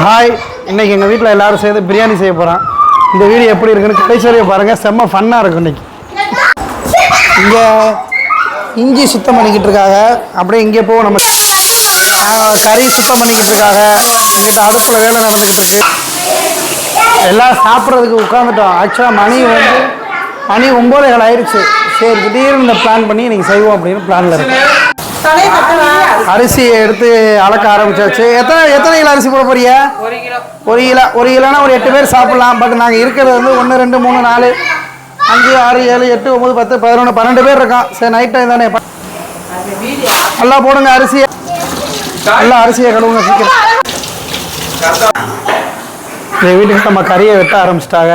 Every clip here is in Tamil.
ஹாய், இன்னைக்கு எங்கள் வீட்டில் எல்லாரும் சேர்ந்து பிரியாணி செய்ய போகிறோம். இந்த வீடியோ எப்படி இருக்குன்னு கடைசி வரையும் பாருங்கள். செம்ம ஃபன்னாக இருக்கும். இன்னைக்கு இங்கே இஞ்சி சுத்தம் பண்ணிக்கிட்டு இருக்காங்க. அப்படியே இங்கே போவோம். நம்ம கறி சுத்தம் பண்ணிக்கிட்டு இருக்காங்க. எங்கிட்ட அடுப்பில் வேலை நடந்துக்கிட்டு இருக்கு. எல்லாம் சாப்பிட்றதுக்கு உட்காந்துட்டோம். ஆக்சுவலாக மணி 9:00 ஆயிடுச்சு. சரி, திடீர்னு இந்த பிளான் பண்ணி நீங்கள் செய்வோம் அப்படின்னு பிளானில் இருக்கு. அரிசியை எடுத்து அளக்க ஆரம்பிச்சாச்சு. எத்தனை கிலோ அரிசி போட போறீங்க? 1 கிலோ. 1 கிலோனா ஒரு 8 பேர் சாப்பிடலாம். பட் நாங்கள் இருக்கிறது வந்து 1 2 3 4 5 6 7 8 9 10 11 12 பேர் இருக்கோம். சரி, நைட் டைம் தானே. நல்லா போடுங்க அரிசியை. நல்லா அரிசியை கழுவுங்க சீக்கிரம். இந்த வீட்டுக்கு நம்ம கறியை வெட்ட ஆரம்பிச்சிட்டாங்க.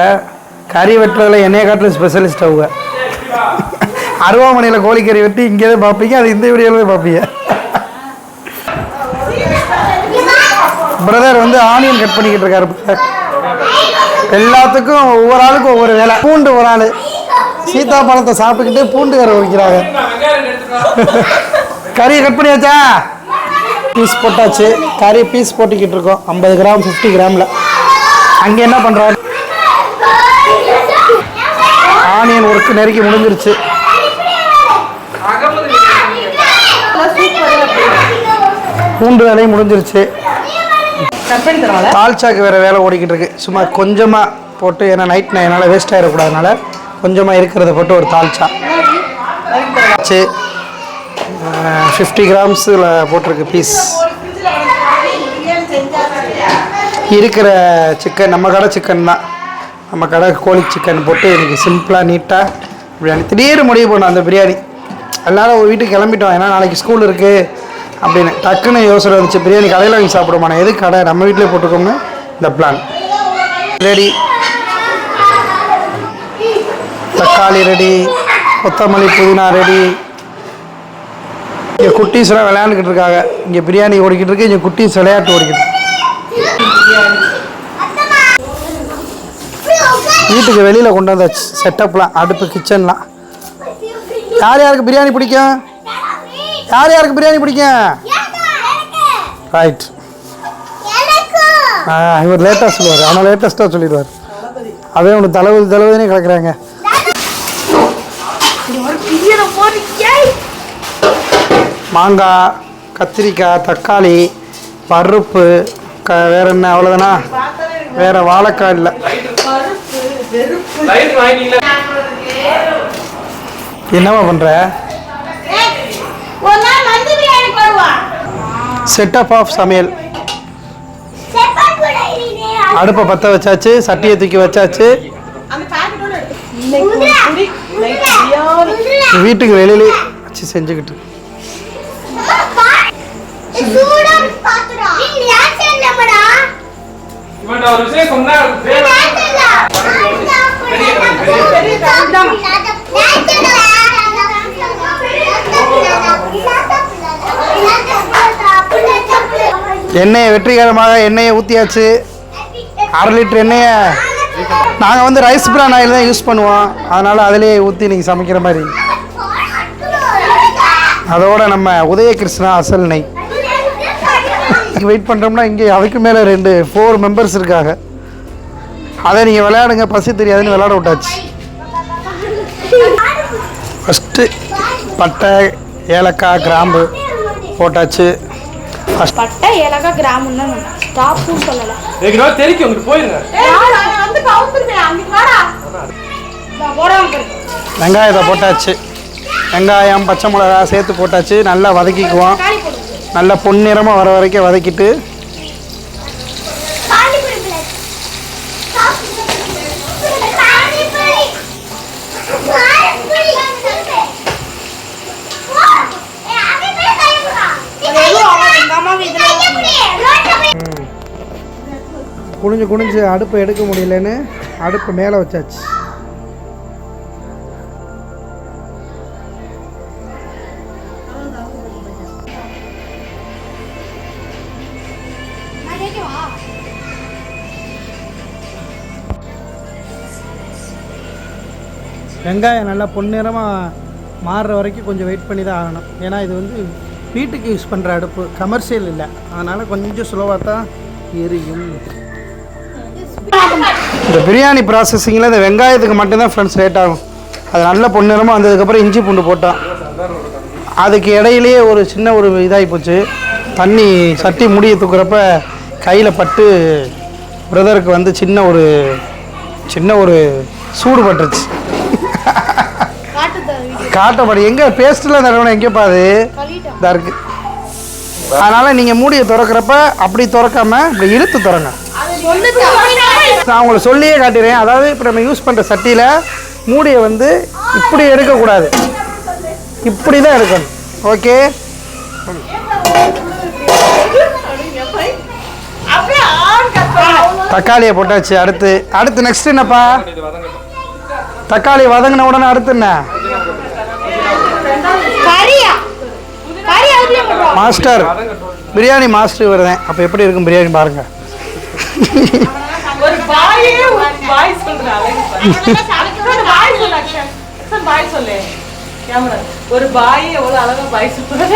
கறி வெட்டுறதுல என்னைய காட்டிலும் ஸ்பெஷலிஸ்ட் அவங்க. அருவாமனையில் கோழிக்கறி வெட்டி இங்கே தான் பார்ப்பீங்க. அது இந்த வீடியோவில் பார்ப்பீங்க. பிரதர் வந்து ஆனியன் கட் பண்ணிக்கிட்டு இருக்காரு. எல்லாத்துக்கும் ஒவ்வொரு ஆளுக்கும் ஒவ்வொரு வேலை. பூண்டு ஒரு ஆள் சீத்தாப்பழத்தை சாப்பிட்டுக்கிட்டே பூண்டு கரை வைக்கிறாங்க. கறியை கட் பண்ணியாச்சா? பீஸ் போட்டாச்சு. கறி பீஸ் போட்டுக்கிட்டு இருக்கோம். 50 கிராம் 50 கிராமில். அங்கே என்ன பண்ணுறாரு? ஆனியன் ஒர்க்கு நெருக்கி முடிஞ்சிருச்சு. பூண்டு வேலையும் முடிஞ்சிருச்சு. தால்ச்சாக்கு வேறு வேலை ஓடிக்கிட்டு இருக்கு. சும்மா கொஞ்சமாக போட்டு, ஏன்னா நைட் என்னால் வேஸ்ட் ஆகிடக்கூடாதுனால கொஞ்சமாக இருக்கிறத போட்டு ஒரு தால்ச்சா 50 கிராம்ஸில் போட்டிருக்கு பீஸ். இருக்கிற சிக்கன் நம்ம கடை சிக்கன் தான். நம்ம கடை கோழி சிக்கன் போட்டு எனக்கு சிம்பிளாக நீட்டாக பிரியாணி. திடீர்னு முடிவு பண்ணோம் அந்த பிரியாணி. எல்லாரும் ஒரு வீட்டுக்கு கிளம்பிட்டோம். ஏன்னா நாளைக்கு ஸ்கூல் இருக்குது அப்படின்னு டக்குன்னு யோசனை வந்துச்சு. பிரியாணி கடையில் வாங்கி சாப்பிடுமாண்ணா, எது கடை நம்ம வீட்டிலே போட்டுக்கோங்க. இந்த பிளான் ரெடி. தக்காளி ரெடி, கொத்தமல்லி புதினா ரெடி. இங்கே குட்டீஸ்லாம் விளையாண்டுக்கிட்டு இருக்காங்க. இங்கே பிரியாணி ஓடிக்கிட்டு இருக்கு. இங்கே குட்டீஸ் விளையாட்டு ஓடிக்கிட்டு இருக்கு. வீட்டுக்கு வெளியில் கொண்டு வந்தாச்சு செட்டப்லாம். அடுப்பு, கிச்சன்லாம். யார் யாருக்கு பிரியாணி பிடிக்கும்? யார் யாருக்கு பிரியாணி பிடிக்கும்? ரைட். இவர் லேட்டாக சொல்லுவார். ஆனால் லேட்டஸ்ட்டாக சொல்லிடுவார். அதே ஒன்று தளபதினே கிடக்குறாங்க. மாங்காய், கத்திரிக்காய், தக்காளி, பருப்பு, வேற என்ன? அவ்வளோதானா? வேற வாழைக்காய் இல்லை. என்னவா பண்ற? செட்டப் ஆஃப் சமையல். அடுப்பை பற்ற வச்சாச்சு. சட்டியை தூக்கி வச்சாச்சு. வீட்டுக்கு வெளியிலே வச்சு செஞ்சுக்கிட்டு. எண்ணெயை வெற்றிகரமாக எண்ணெயை ஊற்றியாச்சு. 1/2 லிட்டர் எண்ணெயை நாங்கள் வந்து ரைஸ் பிரான் ஆயில் தான் யூஸ் பண்ணுவோம். அதனால் அதிலே ஊற்றி நீங்கள் சமைக்கிற மாதிரி. அதோட நம்ம உதயகிருஷ்ணா அசல் நெய் வெயிட் பண்ணுறோம்னா இங்கே அதுக்கு மேலே 4 மெம்பர்ஸ் இருக்காங்க. அதை நீங்கள் விளையாடுங்க, பசி தெரியாதுன்னு விளையாட விட்டாச்சு. ஃபஸ்ட்டு பட்டை, ஏலக்காய், கிராம்பு போட்டாச்சு. பட்டை, ஏலக்காய், கிராம்புன்னு ஸ்டாப்பும் சொல்லலாம். வெங்காயத்தை போட்டாச்சு. வெங்காயம், பச்சை மிளகா சேர்த்து போட்டாச்சு. நல்லா வதக்கிக்குவோம். நல்லா பொன்னிறமாக வர வரைக்கும் வதக்கிட்டு குனிஞ்சு அடுப்பை எடுக்க முடியலன்னு அடுப்பு மேலே வச்சாச்சு. வெங்காயம் நல்லா பொன்னிறமாக மாறுற வரைக்கும் கொஞ்சம் வெயிட் பண்ணி தான் ஆகணும். ஏன்னா இது வந்து வீட்டுக்கு யூஸ் பண்ணுற அடுப்பு, கமர்ஷியல் இல்லை, அதனால் கொஞ்சம் ஸ்லோவாக தான் எரியும். இந்த பிரியாணி ப்ராசஸிங்கில் இந்த வெங்காயத்துக்கு மட்டும்தான் ஃப்ரெண்ட்ஸ் லேட் ஆகும். அது நல்ல பொன்னிறமாக வந்ததுக்கப்புறம் இஞ்சி பூண்டு போட்டோம். அதுக்கு இடையிலேயே ஒரு சின்ன ஒரு இதாகி போச்சு. தண்ணி சட்டி முடிய தூக்குறப்ப கையில் பட்டு பிரதருக்கு வந்து சின்ன ஒரு சூடு பட்டுருச்சு. காட்டப்படி எங்கே பேஸ்ட்டில் தடவை எங்கேப்பா அது இதாக இருக்குது. அதனால் நீங்கள் மூடியை திறக்கிறப்ப அப்படி திறக்காமல் இப்படி இழுத்து திறங்க. நான் உங்களை சொல்லியே காட்டுறேன். அதாவது இப்போ நம்ம யூஸ் பண்ணுற சட்டியில் மூடியை வந்து இப்படி எடுக்கக்கூடாது, இப்படி தான் எடுக்கணும். ஓகே, தக்காளியை போட்டாச்சு. அடுத்து நெக்ஸ்ட் என்னப்பா? தக்காளி வதங்கின உடனே அடுத்து என்ன? மாஸ்டர், பிரியாணி மாஸ்டர் வருதேன். அப்போ எப்படி இருக்கும் பிரியாணி பாருங்க. ஒரு பாய் எவ்வளவு அழகா பாய் சொல்றாங்க.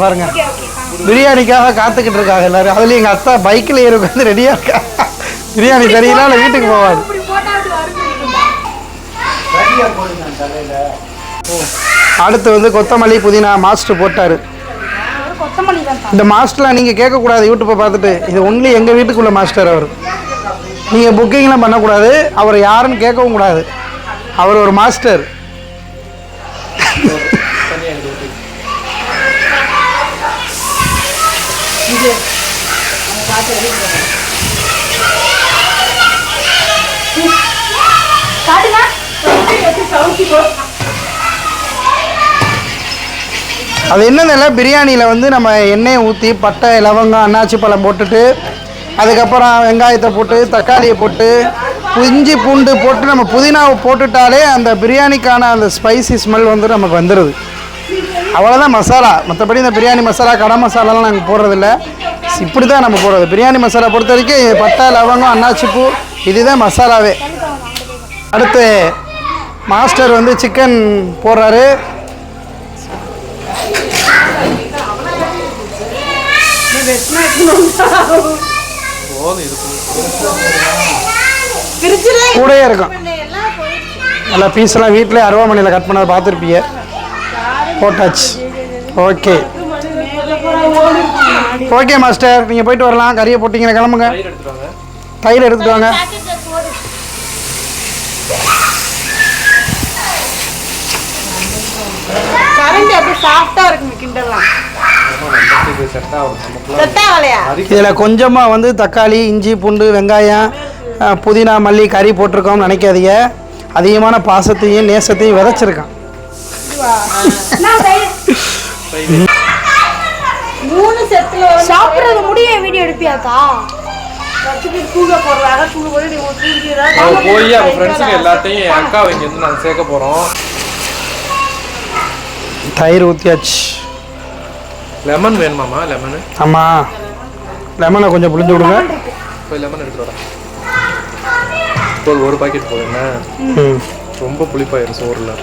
பாருங்க, பிரியாணிக்காக காத்துக்கிட்டு இருக்காங்க எல்லாரும். அதுலயும் எங்க அத்தா பைக்கில் ஏறி உட்காந்து ரெடியா இருக்கா. பிரியாணி சரியில்லை, இல்லை வீட்டுக்கு போவாது. அடுத்து வந்து கொத்தமல்லி புதினா மாஸ்டர் போட்டாரு. இந்த மாஸ்டர்லாம் நீங்கள் கேட்கக்கூடாது யூடியூப்பை பார்த்துட்டு. இது ஒன்லி எங்கள் வீட்டுக்குள்ள மாஸ்டர். அவர் நீங்கள் புக்கிங்லாம் பண்ணக்கூடாது, அவர் யாருன்னு கேட்கவும் கூடாது. அவர் ஒரு மாஸ்டர். அது என்னதில்ல, பிரியாணியில் வந்து நம்ம எண்ணெயை ஊற்றி பட்டை லவங்கம் அன்னாச்சி பழம் போட்டுட்டு அதுக்கப்புறம் வெங்காயத்தை போட்டு தக்காளியை போட்டு இஞ்சி பூண்டு போட்டு நம்ம புதினாவை போட்டுட்டாலே அந்த பிரியாணிக்கான அந்த ஸ்பைசி ஸ்மெல் வந்து நமக்கு வந்துடுது. அவ்வளோதான் மசாலா. மற்றபடி இந்த பிரியாணி மசாலா கடை மசாலாலாம் நாங்கள் போடுறதில்ல. இப்படி தான் நம்ம போடுறது. பிரியாணி மசாலா பொறுத்த வரைக்கும் பட்டை லவங்கம் அன்னாச்சி பூ இதுதான் மசாலாவே. அடுத்து மாஸ்டர் வந்து சிக்கன் போடுறாரு. கூடயே இருக்கும். நல்லா பீஸ்லாம் வீட்டிலே அருவாமனையில் கட் பண்ணதை பார்த்துருப்பீங்க. போட்டாச்சு. ஓகே ஓகே மாஸ்டர், நீங்கள் போயிட்டு வரலாம். கறியை போட்டிங்கன்னா கிளம்புங்க. தயிர் எடுத்துட்டு வாங்க. இதில் கொஞ்சமாக வந்து தக்காளி இஞ்சி பூண்டு வெங்காயம் புதினா மல்லி கறி போட்டிருக்கோம்னு நினைக்காதீங்க. அதிகமான பாசத்தையும் நேசத்தையும் விதைச்சிருக்கான். சாப்பிட்றது முடிய வீடியோ எடுப்பியாக்கா? போய் அவங்க ஃப்ரெண்ட்ஸுங்க எல்லாத்தையும் என் அக்காவை இங்கே வந்து நாங்கள் சேர்க்க போகிறோம். தயிர் ஊற்றியாச்சு. லெமன் வேணுமாம்மா? லெமனு? ஆமாம், லெமனை கொஞ்சம் புளிஞ்சு விடுங்க. போய் லெமன் எடுத்துட்டு வரேன். ஒரு பாக்கெட் போதுங்க. ரொம்ப புளிப்பாயிரும் சோறில்.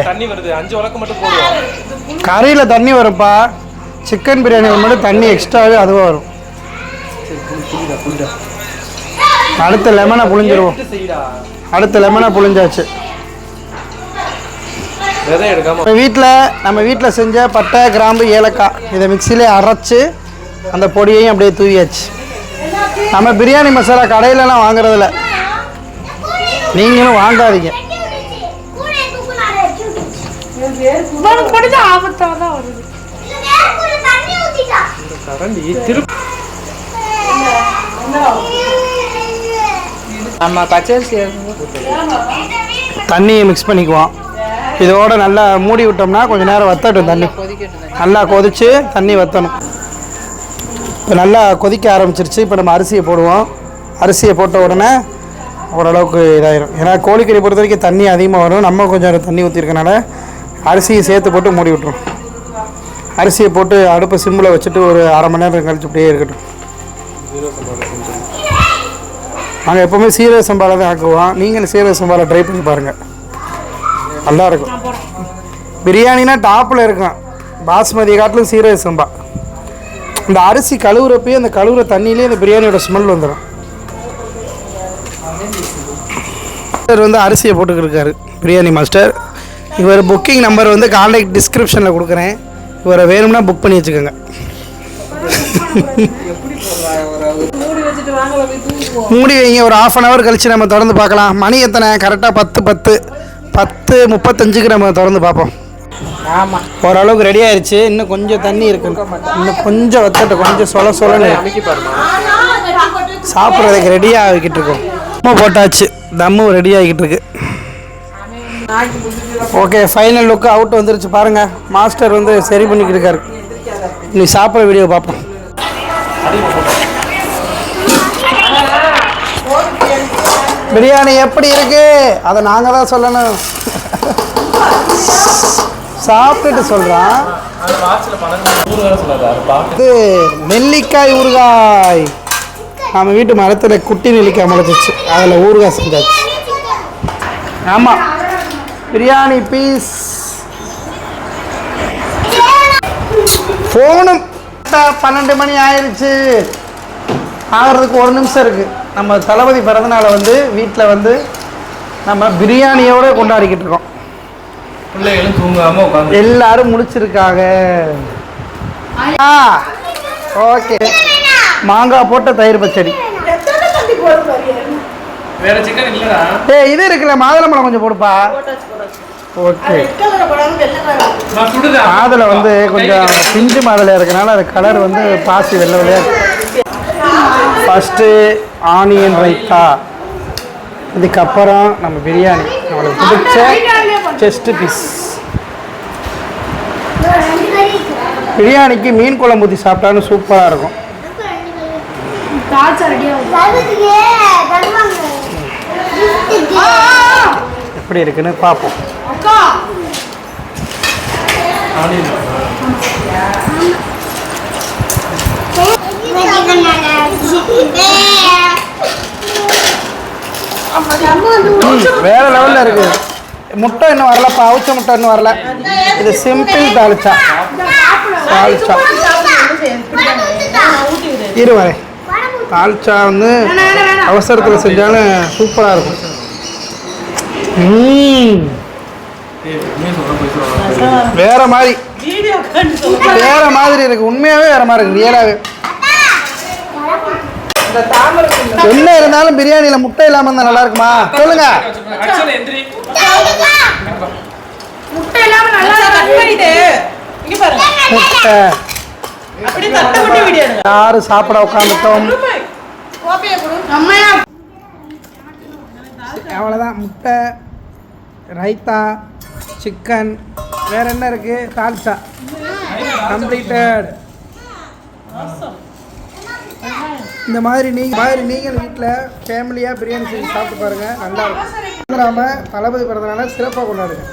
தண்ணி வருது. 5 உலக்கு மட்டும் போடுவோம். கறியில் தண்ணி வரும்ப்பா. சிக்கன் பிரியாணியில் மட்டும் தண்ணி எக்ஸ்ட்ராவே அதுவாக வரும். அடுத்த லெமனை புளிஞ்சிருவோம். அடுத்த லெமனை புளிஞ்சாச்சு. நம்ம வீட்டில் செஞ்ச பட்டை கிராம்பு ஏலக்காய் இதை மிக்சியிலே அரைச்சி அந்த பொடியையும் அப்படியே தூவியாச்சு. நம்ம பிரியாணி மசாலா கடையிலலாம் வாங்குறதில்ல, நீங்களும் வாங்காதீங்க. தண்ணியை மிக்ஸ் பண்ணிக்குவோம். இதோட நல்லா மூடி விட்டோம்னா கொஞ்சம் நேரம் வத்தட்டும். தண்ணி நல்லா கொதிச்சு தண்ணி வற்றணும். இப்போ நல்லா கொதிக்க ஆரம்பிச்சிருச்சு. இப்போ நம்ம அரிசியை போடுவோம். அரிசியை போட்ட உடனே ஓரளவுக்கு இதாயிரும். ஏன்னா கோழிக்கறி பொறுத்த வரைக்கும் தண்ணி அதிகமாக வரும். நம்ம கொஞ்சம் தண்ணி ஊற்றிருக்கனால அரிசியை சேர்த்து போட்டு மூடி விட்டுரும். அரிசியை போட்டு அடுப்பை சிம்மில் வச்சுட்டு ஒரு அரை மணி நேரம் கழிச்சு அப்படியே இருக்கட்டும். நாங்கள் எப்போவுமே சீரக சம்பாவில் தான் ஆக்குவோம். நீங்கள் சீரக சம்பாவில் ட்ரை பண்ணி பாருங்கள், நல்லாயிருக்கும். பிரியாணினா டாப்பில் இருக்கும். பாஸ்மதி காட்டிலும் சீரக சம்பா. இந்த அரிசி கழுவுறப்பயே அந்த கழுவுற தண்ணியிலே இந்த பிரியாணியோட ஸ்மெல் வந்துடும். மாஸ்டர் வந்து அரிசியை போட்டுக்கிருக்காரு, பிரியாணி மாஸ்டர். இவர் புக்கிங் நம்பர் வந்து கான்டாக்ட் டிஸ்கிரிப்ஷனில் கொடுக்குறேன். இவரை வேணும்னா புக் பண்ணி வச்சுக்கோங்க. மூடி வைங்க, ஒரு 1/2 hour கழித்து நம்ம திறந்து பார்க்கலாம். மணி எத்தனை? கரெக்டாக 10:35க்கு நம்ம திறந்து பார்ப்போம். ஆமாம், ஓரளவுக்கு ரெடி ஆயிடுச்சு. இன்னும் கொஞ்சம் தண்ணி இருக்கு, இன்னும் கொஞ்சம் வத்தட்டு, கொஞ்சம் சொலன்னு சாப்பிட்றதுக்கு ரெடியாக ஆகிக்கிட்டு இருக்கோம். தம்மு போட்டாச்சு, தம்மு ரெடி ஆகிக்கிட்டு இருக்கு. ஓகே, ஃபைனல் லுக்கு அவுட் வந்துருச்சு பாருங்கள். மாஸ்டர் வந்து சரி பண்ணிக்கிட்டு இருக்காரு. நீ சாப்பிட்ற வீடியோ பார்ப்போம். பிரியாணி எப்படி இருக்கு அதை நாங்கள் தான் சொல்லணும். சாப்பிட்டுட்டு சொல்கிறான். இது நெல்லிக்காய் ஊறுகாய். நம்ம வீட்டு மரத்தில் குட்டி நெல்லிக்காய் முளைச்சிச்சு, அதில் ஊறுகாய் செஞ்சாச்சு. ஆமாம், பிரியாணி பீஸ். ஃபோனும் 12 மணி ஆயிடுச்சு. ஆகிறதுக்கு 1 நிமிஷம் இருக்குது. நம்ம தளபதி பிறந்தநாளை வந்து வீட்டில் வந்து நம்ம பிரியாணியோடு கொண்டாடிக்கிட்டு இருக்கோம். பிள்ளைகளும் தூங்காமல் உட்காந்து எல்லாரும் முடிச்சிருக்காங்க. ஓகே, மாங்காய் போட்ட தயிர் பச்சடி. வேற சிக்கன் இல்லைடா. இது இருக்குல்ல, மாதுளம்பழம் கொஞ்சம் போடுப்பா. ஓகே, மாதுளை வந்து கொஞ்சம் பிஞ்சு மாதுளை இருக்கனால அது கலர் வந்து பாசி வெள்ளை வெள்ளையாக இருக்கு. ஃபஸ்ட்டு ஆனியன் ரைத்தா, இதுக்கப்புறம் நம்ம பிரியாணி, நம்மளுக்கு பிடிச்ச செஸ்ட் பீஸ். பிரியாணிக்கு மீன் குழம்பு ஊற்றி சாப்பிட்டாலும் சூப்பராக இருக்கும். எப்படி இருக்குன்னு பார்ப்போம். வேற லெவலில் இருக்கு. முட்டை இன்னும் வரலப்பா, அவிச்ச முட்டை இன்னும் வரல. இது சிம்பிள் தாளிச்சா. இருவரை தாளிச்சா வந்து அவசரத்தில் செஞ்சாலும் சூப்பராக இருக்கும். வேற மாதிரி இருக்கு, உண்மையாவே வேற மாதிரி இருக்கு, ரியலாவே. என்ன இருந்தாலும் பிரியாணியில முட்டை இல்லாம இருந்தா நல்லா இருக்குமா? சொல்லுங்க. முட்டை யாரு சாப்பிட உட்காந்துட்டோம். அவ்வளோதான். முட்டை, ரைத்தா, சிக்கன், வேற என்ன இருக்கு? தால்ச்சா கம்ப்ளீட்டட். இந்த மாதிரி நீங்கள் வீட்டில் ஃபேமிலியாக பிரியாணி செஞ்சு சாப்பிட்டு பாருங்கள், நல்லா இருக்கும். தளபதி பிறந்தனால சிறப்பாக கொண்டாடுங்க.